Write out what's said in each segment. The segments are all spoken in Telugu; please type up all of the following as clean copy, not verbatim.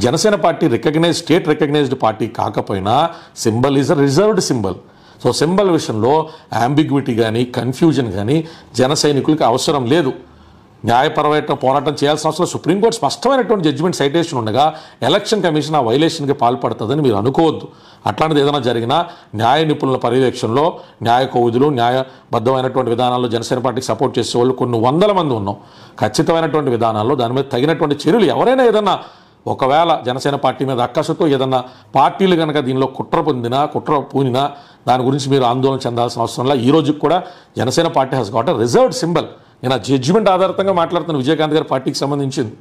Janasena party state recognized party కాకపోయినా symbol is a reserved symbol. So symbol విషయంలో అంబిగ్విటీ కానీ కన్ఫ్యూజన్ కానీ జన సైనికులకి అవసరం లేదు. న్యాయపరమైన పోరాటం చేయాల్సిన అవసరం సుప్రీంకోర్టు స్పష్టమైనటువంటి జడ్జిమెంట్ సైటేషన్ ఉండగా ఎలక్షన్ కమిషన్ ఆ వైలేషన్కి పాల్పడుతుందని మీరు అనుకోవద్దు. అట్లాంటిది ఏదైనా జరిగినా న్యాయ నిపుణుల పర్యవేక్షణలో న్యాయ కోవిధులు న్యాయబద్ధమైనటువంటి విధానాల్లో జనసేన పార్టీకి సపోర్ట్ చేసే వాళ్ళు కొన్ని వందల మంది ఉన్నాం. ఖచ్చితమైనటువంటి విధానాల్లో దాని మీద తగినటువంటి చర్యలు ఎవరైనా ఏదన్నా ఒకవేళ జనసేన పార్టీ మీద అక్కసుతో ఏదన్నా పార్టీలు కనుక దీనిలో కుట్ర పూనినా దాని గురించి మీరు ఆందోళన చెందాల్సిన అవసరంలా ఈ రోజుకి కూడా Janasena party has got a reserved symbol. నేను ఆ జడ్జిమెంట్ ఆధారితంగా మాట్లాడుతున్న విజయకాంత్ గారి పార్టీకి సంబంధించింది.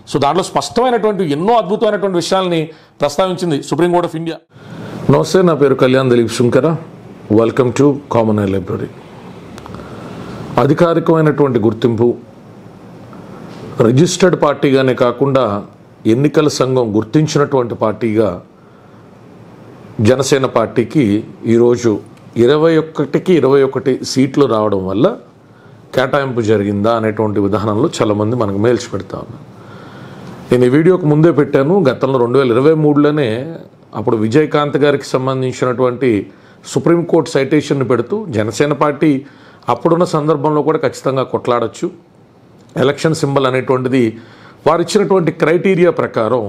సో దాంట్లో స్పష్టమైనటువంటి ఎన్నో అద్భుతమైనటువంటి విషయాల్ని ప్రస్తావించింది సుప్రీంకోర్ట్ ఆఫ్ ఇండియా. నమస్తే, నా పేరు Kalyan Dilip Shunkara. Welcome to Common I Library. అధికారికమైనటువంటి గుర్తింపు రిజిస్టర్డ్ పార్టీగానే కాకుండా ఎన్నికల సంఘం గుర్తించినటువంటి పార్టీగా జనసేన పార్టీకి ఈరోజు 21కి 21 సీట్లు రావడం వల్ల కేటాయింపు జరిగిందా అనేటువంటి విధానంలో చాలామంది మనకు మెయిల్స్ పెడతా ఉన్నారు. నేను ఈ వీడియోకి ముందే పెట్టాను. గతంలో 2023లోనే అప్పుడు విజయకాంత్ గారికి సంబంధించినటువంటి సుప్రీంకోర్టు సైటేషన్ని పెడుతూ జనసేన పార్టీ అప్పుడున్న సందర్భంలో కూడా ఖచ్చితంగా కొట్లాడచ్చు, ఎలక్షన్ సింబల్ అనేటువంటిది వారు ఇచ్చినటువంటి క్రైటీరియా ప్రకారం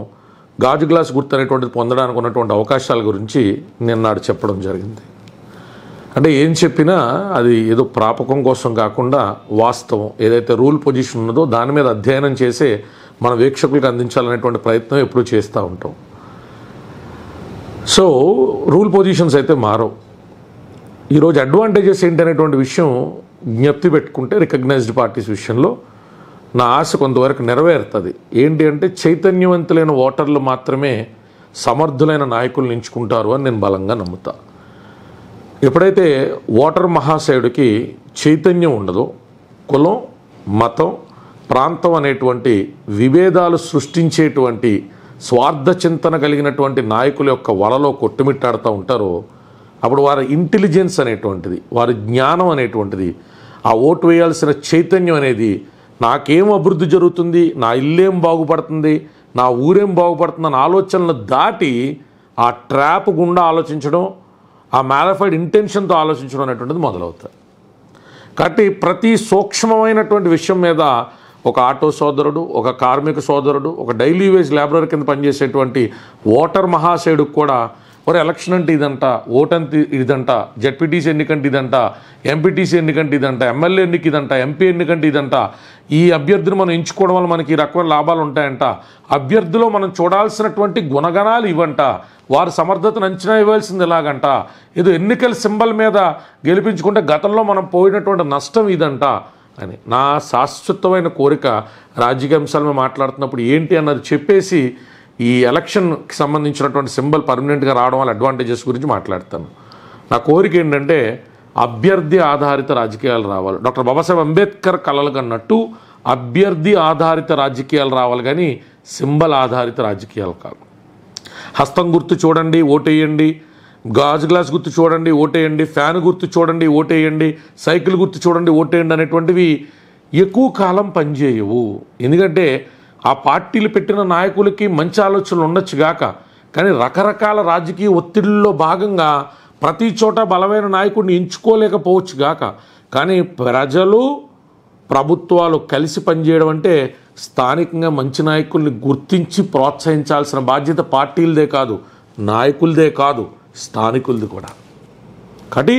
గాజు గ్లాస్ గుర్తు అనేటువంటిది పొందడానికి ఉన్నటువంటి అవకాశాల గురించి నిన్నాడు చెప్పడం జరిగింది. అంటే ఏం చెప్పినా అది ఏదో ప్రాపకం కోసం కాకుండా వాస్తవం ఏదైతే రూల్ పొజిషన్ ఉన్నదో దాని మీద అధ్యయనం చేసే మన వీక్షకులకు అందించాలనేటువంటి ప్రయత్నం ఎప్పుడూ చేస్తూ ఉంటాం. సో రూల్ పొజిషన్స్ అయితే మారవు. ఈరోజు అడ్వాంటేజెస్ ఏంటనేటువంటి విషయం జ్ఞప్తి పెట్టుకుంటే రికగ్నైజ్డ్ పార్టీస్ విషయంలో నా ఆశ కొంతవరకు నెరవేరుతుంది. ఏంటి అంటే చైతన్యవంతులైన ఓటర్లు మాత్రమే సమర్థులైన నాయకులను ఎంచుకుంటారు అని నేను బలంగా నమ్ముతా. ఎప్పుడైతే ఓటర్ మహాశయుడికి చైతన్యం ఉండదో, కులం, మతం, ప్రాంతం అనేటువంటి విభేదాలు సృష్టించేటువంటి స్వార్థ చింతన కలిగినటువంటి నాయకుల యొక్క వలలో కొట్టుమిట్టాడుతూ ఉంటారో అప్పుడు వారి ఇంటెలిజెన్స్ అనేటువంటిది, వారి జ్ఞానం అనేటువంటిది, ఆ ఓటు వేయాల్సిన చైతన్యం అనేది నాకేం అభివృద్ధి జరుగుతుంది, నా ఇల్లేం బాగుపడుతుంది, నా ఊరేం బాగుపడుతుంది అన్న ఆలోచనలు దాటి ఆ ట్రాప్ గుండా ఆలోచించడం, ఆ మ్యాలిఫైడ్ ఇంటెన్షన్తో ఆలోచించడం అనేటువంటిది మొదలవుతుంది. కాబట్టి ప్రతి సూక్ష్మమైనటువంటి విషయం మీద ఒక ఆటో సోదరుడు, ఒక కార్మిక సోదరుడు, ఒక డైలీ వేజ్ లేబరర్ కింద పనిచేసేటువంటి ఓటర్ మహాశయుడికి కూడా మరి ఎలక్షన్ అంటే ఇదంట, ఓటంటే ఇదంట, జెడ్పీటీసీ ఎన్నికంటే ఇదంట, ఎంపీటీసీ ఎన్నికంటే ఇదంట, ఎమ్మెల్యే ఎన్నిక ఇదంట, ఎంపీ ఎన్నికంటే ఇదంట, ఈ అభ్యర్థిని మనం ఎంచుకోవడం వల్ల మనకి ఈ రకమైన లాభాలు ఉంటాయంట, అభ్యర్థిలో మనం చూడాల్సినటువంటి గుణగణాలు ఇవంట, వారి సమర్థతను అంచనా ఇవ్వాల్సింది ఎలాగంట, ఏదో ఎన్నికల సింబల్ మీద గెలిపించుకుంటే గతంలో మనం పోయినటువంటి నష్టం ఇదంట అని నా శాశ్వతమైన కోరిక రాజకీయ అంశాల మీద మాట్లాడుతున్నప్పుడు ఏంటి అన్నది చెప్పేసి ఈ ఎలక్షన్కి సంబంధించినటువంటి సింబల్ పర్మనెంట్గా రావడం వల్ల అడ్వాంటేజెస్ గురించి మాట్లాడతాను. నా కోరిక ఏంటంటే అభ్యర్థి ఆధారిత రాజకీయాలు రావాలి. డాక్టర్ బాబాసాహెబ్ అంబేద్కర్ కలలు కన్నట్టు అభ్యర్థి ఆధారిత రాజకీయాలు రావాలి, కానీ సింబల్ ఆధారిత రాజకీయాలు కాదు. హస్తం గుర్తు చూడండి ఓటేయండి, గాజు గ్లాస్ గుర్తు చూడండి ఓటేయండి, ఫ్యాన్ గుర్తు చూడండి ఓటేయండి, సైకిల్ గుర్తు చూడండి ఓటేయండి అనేటువంటివి ఎక్కువ కాలం పనిచేయవు. ఎందుకంటే ఆ పార్టీలు పెట్టిన నాయకులకి మంచి ఆలోచనలు ఉండొచ్చుగాక, కానీ రకరకాల రాజకీయ ఒత్తిడిల్లో భాగంగా ప్రతి చోట బలమైన నాయకుడిని ఎంచుకోలేకపోవచ్చుగాక, కానీ ప్రజలు ప్రభుత్వాలు కలిసి పనిచేయడం అంటే స్థానికంగా మంచి నాయకుల్ని గుర్తించి ప్రోత్సహించాల్సిన బాధ్యత పార్టీలదే కాదు, నాయకులదే కాదు, స్థానికులది కూడా. కాబట్టి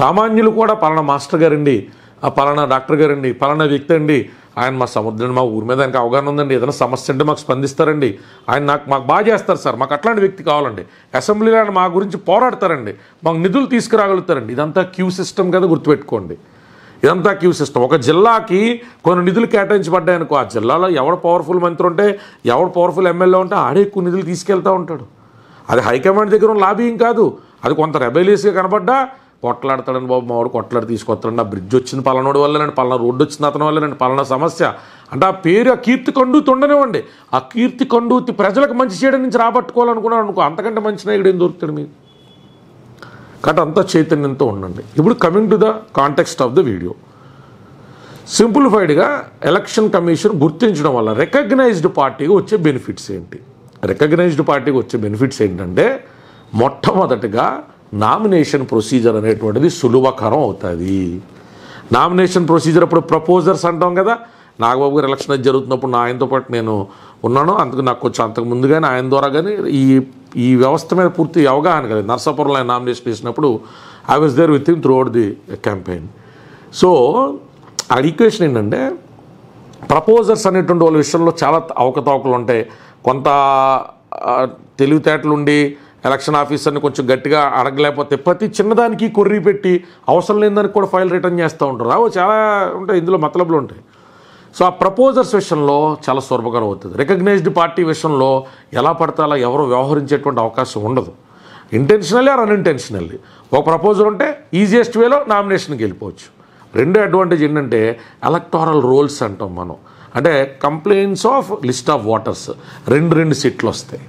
సామాన్యులు కూడా పలానా మాస్టర్ గారండి, ఆ పలానా డాక్టర్ గారండి, పలానా వ్యక్తి అండి, ఆయన మా సముద్రం మా ఊరి మీద ఆయనకు అవగాహన ఉందండి, ఏదైనా సమస్య అంటే మాకు స్పందిస్తారండి, ఆయన మాకు బాగా చేస్తారు సార్, మాకు అట్లాంటి వ్యక్తి కావాలండి, అసెంబ్లీలో ఆయన మా గురించి పోరాడతారండి, మాకు నిధులు తీసుకురాగలుగుతారండి. ఇదంతా క్యూ సిస్టమ్ కదా, గుర్తుపెట్టుకోండి. ఇదంతా క్యూ సిస్టమ్. ఒక జిల్లాకి కొన్ని నిధులు కేటాయించబడ్డాయనుకో, ఆ జిల్లాలో ఎవడు పవర్ఫుల్ మంత్రి ఉంటే, ఎవడు పవర్ఫుల్ ఎమ్మెల్యే ఉంటే ఆడే ఎక్కువ నిధులు తీసుకెళ్తూ ఉంటాడు. అది హైకమాండ్ దగ్గర ఉన్న లాబింగ్ కాదు, అది కొంత రెబెలియస్గా కనబడ్డా కొట్లాడతాడని బాబు మావాడు కొట్లాడి తీసుకొస్తాడండి, ఆ బ్రిడ్జ్ వచ్చింది పలానోడి వల్లనండి, పలానా రోడ్డు వచ్చింది అతని వల్లనండి, పలానా సమస్య అంటే ఆ పేరు ఆ కీర్తి కండూతి ఉండనివ్వండి, ఆ కీర్తి కండూతి ప్రజలకు మంచి చేయడం నుంచి రాబట్టుకోవాలనుకున్నాడు అనుకో, అంతకంటే మంచి నాయకుడు ఏం దొరుకుతాడు మీకు. కాబట్టి అంతా చైతన్యంతో ఉండండి. ఇప్పుడు coming to the context of the video, సింప్లిఫైడ్గా ఎలక్షన్ కమిషన్ గుర్తించడం వల్ల రికగ్నైజ్డ్ పార్టీగా వచ్చే బెనిఫిట్స్ ఏంటి? రికగ్నైజ్డ్ పార్టీకి వచ్చే బెనిఫిట్స్ ఏంటంటే మొట్టమొదటిగా నామినేషన్ ప్రొసీజర్ అనేటువంటిది సులభకరం అవుతుంది. నామినేషన్ ప్రొసీజర్ అప్పుడు ప్రపోజర్స్ అంటాం కదా, నాగబాబు గారు ఎలక్షన్ అది జరుగుతున్నప్పుడు ఆయనతో పాటు నేను ఉన్నాను, అందుకు నాకు కొంచెం అంతకు ముందుగానే ఆయన ద్వారా కానీ ఈ వ్యవస్థ మీద పూర్తి అవగాహన కదా. నర్సాపురంలో ఆయన నామినేషన్ చేసినప్పుడు I was there with him throughout the campaign. So ఆ ఈక్వేషన్ ఏంటంటే ప్రపోజర్స్ అనేటువంటి వాళ్ళ విషయంలో చాలా అవకతవకలు ఉంటాయి. కొంత తెలివితేటలుండి ఎలక్షన్ ఆఫీసర్ని కొంచెం గట్టిగా అడగలేకపోతే ప్రతి చిన్నదానికి కొర్రీ పెట్టి అవసరం లేని దానికి కూడా ఫైల్ రిటర్న్ చేస్తూ ఉంటారు. అవి చాలా ఉంటాయి, ఇందులో మతలబులు ఉంటాయి. సో ఆ ప్రపోజర్స్ విషయంలో చాలా సులభకరం అవుతుంది. రికగ్నైజ్డ్ పార్టీ విషయంలో ఎలా పడితే అలా ఎవరు వ్యవహరించేటువంటి అవకాశం ఉండదు. ఇంటెన్షనల్లీ ఆర్ అన్ఇంటెన్షనల్లీ ఒక ప్రపోజల్ ఉంటే ఈజియెస్ట్ వేలో నామినేషన్కి వెళ్ళిపోవచ్చు. రెండో అడ్వాంటేజ్ ఏంటంటే ఎలక్టోరల్ రోల్స్ అంటాం మనం, అంటే complaints of list of voters రెండు సీట్లు వస్తాయి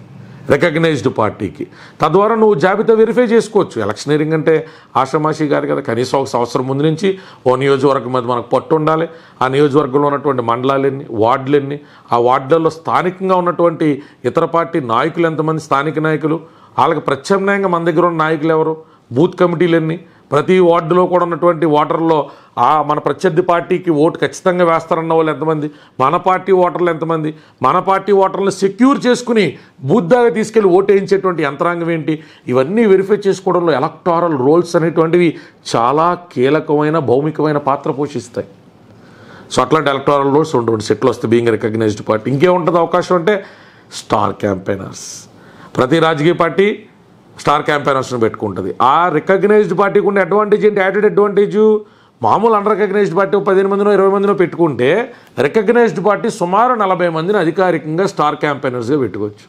రికగ్నైజ్డ్ పార్టీకి. తద్వారా నువ్వు జాబితా వెరిఫై చేసుకోవచ్చు. ఎలక్షనీరింగ్ అంటే ఆషామాషి గారు కదా, కనీసం ఒక సంవత్సరం ముందు నుంచి ఓ నియోజకవర్గం మీద మనకు పట్టు ఉండాలి. ఆ నియోజకవర్గంలో ఉన్నటువంటి మండలాలెన్ని, వార్డులెన్ని, ఆ వార్డులలో స్థానికంగా ఉన్నటువంటి ఇతర పార్టీ నాయకులు ఎంతమంది, స్థానిక నాయకులు, వాళ్ళకి ప్రత్యామ్నాయంగా మన దగ్గర ఉన్న నాయకులు ఎవరు, బూత్ కమిటీలన్నీ, ప్రతి వార్డులో కూడా ఉన్నటువంటి ఓటర్లో మన ప్రత్యర్థి పార్టీకి ఓటు ఖచ్చితంగా వేస్తారన్న వాళ్ళు ఎంతమంది, మన పార్టీ ఓటర్లు ఎంతమంది, మన పార్టీ ఓటర్లను సెక్యూర్ చేసుకుని బూత్ దాకా తీసుకెళ్లి ఓటు వేయించేటువంటి యంత్రాంగం ఏంటి, ఇవన్నీ వెరిఫై చేసుకోవడంలో ఎలక్టోరల్ రోల్స్ అనేటువంటివి చాలా కీలకమైన భౌమికమైన పాత్ర పోషిస్తాయి. సో అట్లాంటి ఎలక్టోరల్ రోల్స్ ఉండవు సెట్లు వస్తే బీయింగ్ రికగ్నైజ్డ్ పార్టీ. ఇంకేముంటుంది అవకాశం అంటే స్టార్ క్యాంపెయినర్స్. ప్రతి రాజకీయ పార్టీ స్టార్ క్యాంపెయినర్స్ని పెట్టుకుంటుంది. ఆ రికగ్నైజ్డ్ పార్టీకి ఉండే అడ్వాంటేజ్ ఏంటి, యాడెడ్ అడ్వాంటేజు, మామూలు అన్రికగ్నైజ్డ్ పార్టీ 15 మందినో 20 మందినో పెట్టుకుంటే రికగ్నైజ్డ్ పార్టీ సుమారు 40 మందిని అధికారికంగా స్టార్ క్యాంపెయినర్స్గా పెట్టుకోవచ్చు.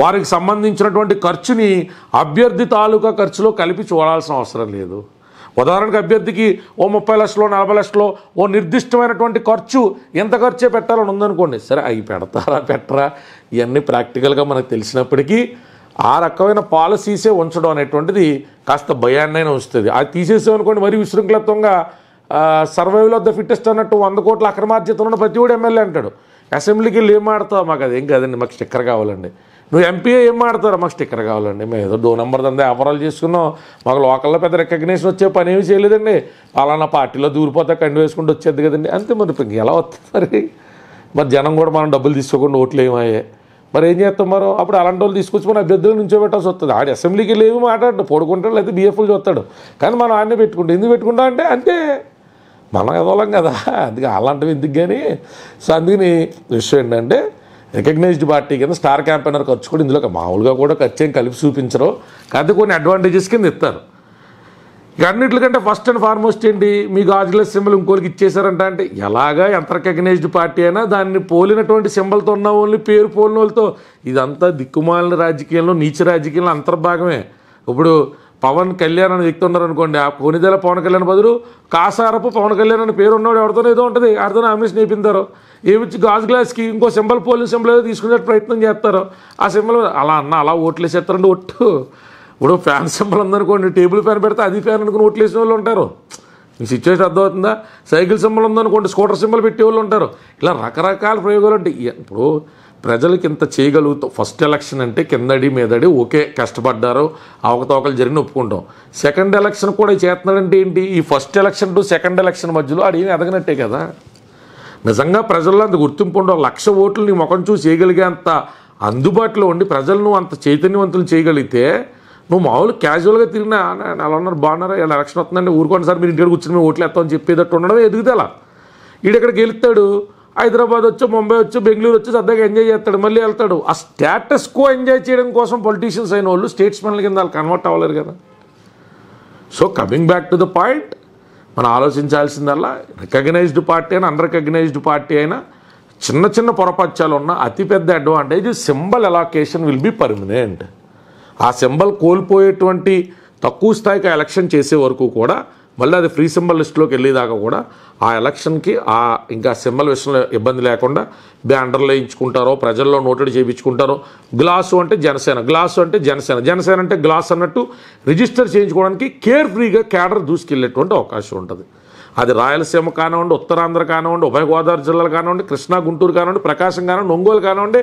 వారికి సంబంధించినటువంటి ఖర్చుని అభ్యర్థి తాలూకా ఖర్చులో కలిపి చూడాల్సిన అవసరం లేదు. ఉదాహరణకు అభ్యర్థికి ఓ 30 లక్షలో 40 లక్షలో ఓ నిర్దిష్టమైనటువంటి ఖర్చు ఎంత ఖర్చే పెట్టాలని ఉందనుకోండి, సరే అవి పెడతారా పెట్టరా ఇవన్నీ ప్రాక్టికల్గా మనకు తెలిసినప్పటికీ ఆ రకమైన పాలసీసే ఉంచడం అనేటువంటిది కాస్త భయాన్నైనా ఉంచుతుంది. అది తీసేసామనుకోండి మరీ విశృంఖలత్వంగా సర్వైవల్ ఆఫ్ ద ఫిట్టెస్ట్ అన్నట్టు 100 కోట్ల అక్రమార్జితం ఉన్న ప్రతి కూడా ఎమ్మెల్యే అంటాడు. అసెంబ్లీకి వెళ్ళి ఏం ఆడతావు, మాకు అదేం కాదండి, మాకు స్టిక్కర్ కావాలండి. నువ్వు ఎంపీఏ ఏం ఆడతారో, మాకు స్టిక్కర్ కావాలండి, మేము ఏదో 2 నెంబర్ దందా వ్యాపారాలు చేసుకున్నాం, మాకు లోకల్లో పెద్ద రికగ్నేషన్ వచ్చే పని ఏమి చేయలేదండి, అలానా పార్టీలో దూరిపోతే కండి వేసుకుంటూ వచ్చేది కదండి, అంతే. మరి ఎలా వస్తుంది మరి జనం కూడా మనం డబ్బులు తీసుకోకుండా ఓట్లు ఏమయ్యాయి, మరి ఏం చేస్తాం మనం? అప్పుడు అలాంటి వాళ్ళు తీసుకొచ్చి మన అభ్యర్థులు నుంచోబెట్టాల్సి వస్తుంది. ఆడు అసెంబ్లీకి వెళ్ళి ఏమి మాట్లాడు, పడుకుంటాడు, లేకపోతే బిఎఫ్లు చూస్తాడు, కానీ మనం ఆడనే పెట్టుకుంటాం. ఎందుకు పెట్టుకుంటాం అంటే అంతే మనం ఎదవలం కదా, అందుకే అలాంటివి ఎందుకు. కానీ సో అందుకని విషయం ఏంటంటే రికగ్నైజ్డ్ పార్టీ కింద స్టార్ క్యాంపెయినర్ ఖర్చు కూడా ఇందులో మామూలుగా కూడా ఖర్చు ఏం కలిపి చూపించరు, కాదు కొన్ని అడ్వాంటేజెస్ కింద ఇస్తారు. ఇక అన్నింటికంటే ఫస్ట్ అండ్ ఫార్మోస్ట్ ఏంటి, మీ గాజులెస్ సింబల్ ఇంకోరికి ఇచ్చేసారంట అంటే ఎలాగా ఎంత రికగ్నైజ్డ్ పార్టీ అయినా దాన్ని పోలినటువంటి సింబల్తో ఉన్న వాళ్ళని పేరు పోలిన వాళ్ళతో ఇదంతా దిక్కుమాలిన రాజకీయంలో నీచ రాజకీయంలో అంతర్భాగమే. ఇప్పుడు పవన్ కళ్యాణ్ అనే వ్యక్తి ఉన్నారనుకోండి, ఆ కొనిదెల పవన్ కళ్యాణ్ బదులు కాసారపు పవన్ కళ్యాణ్ అని పేరు ఉన్నవాడు ఎవరితోనో ఏదో ఉంటుంది, ఆడితో నామినేషన్ వేయిస్తారు. ఏమిచ్చి గాజు గ్లాస్కి ఇంకో సింబల్ పోలిన సింబల్ ఏదో తీసుకునే ప్రయత్నం చేస్తారు. ఆ సింబల్ అలా ఓట్లు వేసేస్తారండి. ఒట్టు ఇప్పుడు ఫ్యాన్ సింబల్ ఉందనుకోండి, టేబుల్ ఫ్యాన్ పెడితే అది ఫ్యాన్ అనుకుని ఓట్లు వేసిన వాళ్ళు ఉంటారు. మీకు సిచ్యువేషన్ అర్థమవుతుందా? సైకిల్ సింబల్ ఉందనుకోండి, స్కూటర్ సింబల్ పెట్టే వాళ్ళు ఉంటారు. ఇలా రకరకాల ప్రయోగాలు ఉంటాయి. ఇప్పుడు ప్రజలకి ఇంత చేయగలుగుతాం. ఫస్ట్ ఎలక్షన్ అంటే కిందడి మీదడి ఓకే, కష్టపడ్డారు, అవకతవకలు జరిగిన ఒప్పుకుంటాం. సెకండ్ ఎలక్షన్ కూడా చేస్తున్నాడంటే ఏంటి, ఈ first election to second election మధ్యలో ఆడేమి ఎదగనట్టే కదా. నిజంగా ప్రజల్లో అంత గుర్తింపు ఉండవు. 1,00,000 ఓట్లు నీ ముఖం చూసి చేయగలిగే అంత అందుబాటులో ఉండి ప్రజలను అంత చైతన్యవంతులు చేయగలిగితే నువ్వు మామూలు క్యాజువల్గా తిరిగినా అలా ఉన్నారు బాగున్నారా, ఇలా ఎలక్షన్ వస్తుందంటే ఊరుకోండి సార్ మీరు ఇంటికి కూర్చొని మేము ఓట్లు వేస్తామని చెప్పేటట్టు ఉండడం ఎదుగుదల. ఈడెక్కడికి వెళ్తాడు, హైదరాబాద్ వచ్చో ముంబై వచ్చో బెంగళూరు వచ్చి సరదాగా ఎంజాయ్ చేస్తాడు, మళ్ళీ వెళ్తాడు. ఆ స్టేటస్ కో ఎంజాయ్ చేయడం కోసం పొలిటీషియన్స్ అయిన వాళ్ళు స్టేట్స్మెన్ల కింద వాళ్ళు కన్వర్ట్ అవ్వలేరు కదా. So coming back to the point, మనం ఆలోచించాల్సిందల్లా రికగ్నైజ్డ్ పార్టీ అయినా అన్రికగ్నైజ్డ్ పార్టీ అయినా చిన్న చిన్న పొరపచ్చాలు ఉన్న అతిపెద్ద advantage symbol allocation will be permanent. ఆ సింబల్ కోల్పోయేటువంటి తక్కువ స్థాయికి ఎలక్షన్ చేసే వరకు కూడా మళ్ళీ అది ఫ్రీ సింబల్ లిస్టులోకి వెళ్ళేదాకా కూడా ఆ ఎలక్షన్కి ఇంకా సింబల్ విషయంలో ఇబ్బంది లేకుండా బ్యానర్లు వేయించుకుంటారో, ప్రజల్లో నోటెడ్ చేయించుకుంటారో. గ్లాసు అంటే జనసేన, గ్లాసు అంటే జనసేన, జనసేన అంటే గ్లాస్ అన్నట్టు రిజిస్టర్ చేయించుకోవడానికి కేర్ ఫ్రీగా క్యాడర్ దూసుకెళ్ళేటువంటి అవకాశం ఉంటుంది. అది రాయలసీమ కానివ్వండి, ఉత్తరాంధ్ర కానివ్వండి, ఉభయ గోదావరి జిల్లాలు కానివ్వండి, కృష్ణా గుంటూరు కానివ్వండి, ప్రకాశం కానివ్వండి, ఒంగోలు కానివ్వండి,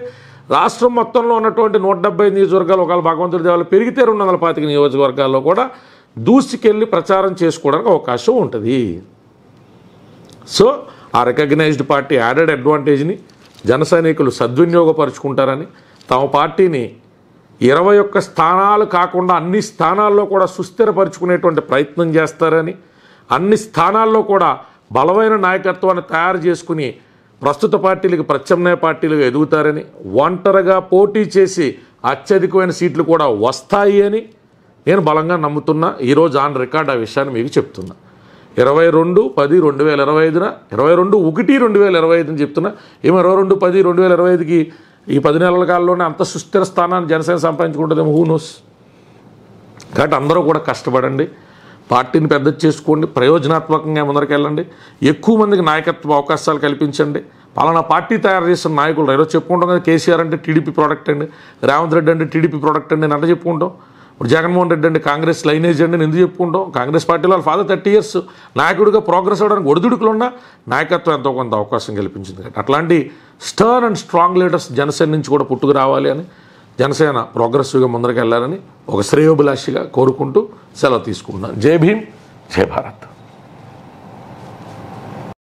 రాష్ట్రం మొత్తంలో ఉన్నటువంటి 175 నియోజకవర్గాలు ఒకవేళ భగవంతుడి దేవాలు పెరిగితే 225 నియోజకవర్గాల్లో కూడా దూసుకెళ్ళి ప్రచారం చేసుకోవడానికి అవకాశం ఉంటుంది. సో ఆ రికగ్నైజ్డ్ పార్టీ యాడెడ్ అడ్వాంటేజ్ని జన సైనికులు సద్వినియోగపరుచుకుంటారని, తమ పార్టీని 21 స్థానాలు కాకుండా అన్ని స్థానాల్లో కూడా సుస్థిరపరుచుకునేటువంటి ప్రయత్నం చేస్తారని, అన్ని స్థానాల్లో కూడా బలమైన నాయకత్వాన్ని తయారు చేసుకుని ప్రస్తుత పార్టీలకు ప్రత్యామ్నాయ పార్టీలుగా ఎదుగుతారని, ఒంటరిగా పోటీ చేసి అత్యధికమైన సీట్లు కూడా వస్తాయి అని నేను బలంగా నమ్ముతున్నా. ఈరోజు ఆన్ రికార్డ్ ఆ విషయాన్ని మీకు చెప్తున్నా. 22/10/2025న 22/1/2025 అని చెప్తున్నా. ఏమో 22/10/2025కి ఈ 10 నెలల కాలంలోనే అంత సుస్థిర స్థానాన్ని జనసేన సంపాదించుకుంటుందేమో, హూ నోస్. కాబట్టి అందరూ కూడా కష్టపడండి, పార్టీని పెద్ద చేసుకోండి, ప్రయోజనాత్మకంగా ముందరికెళ్ళండి, ఎక్కువ మందికి నాయకత్వ అవకాశాలు కల్పించండి. పలానా పార్టీ తయారు చేసిన నాయకులు ఈరోజు చెప్పుకుంటాం కదా, కేసీఆర్ అంటే టీడీపీ ప్రోడక్ట్ అండి, రేవంత్ రెడ్డి అంటే టీడీపీ ప్రోడక్ట్ అండి అని అంటే చెప్పుకుంటాం. ఇప్పుడు జగన్మోహన్ రెడ్డి అంటే కాంగ్రెస్ లైనేజ్ అండి అని ఎందుకు చెప్పుకుంటాం. కాంగ్రెస్ పార్టీలో వాళ్ళ ఫాదర్ 30 years నాయకుడిగా ప్రోగ్రెస్ అవ్వడానికి ఒడిదుడుకులు ఉన్నా నాయకత్వం ఎంతో కొంత అవకాశం కల్పించింది. అట్లాంటి stern and strong leaders Janasena నుంచి కూడా పుట్టుకు రావాలి అని, జనసేన ప్రోగ్రెసివ్గా ముందరికి వెళ్ళాలని ఒక శ్రేయోభిలాషిగా కోరుకుంటూ సెలవు తీసుకుంటున్నాను. జై భీమ్, జై భారత్.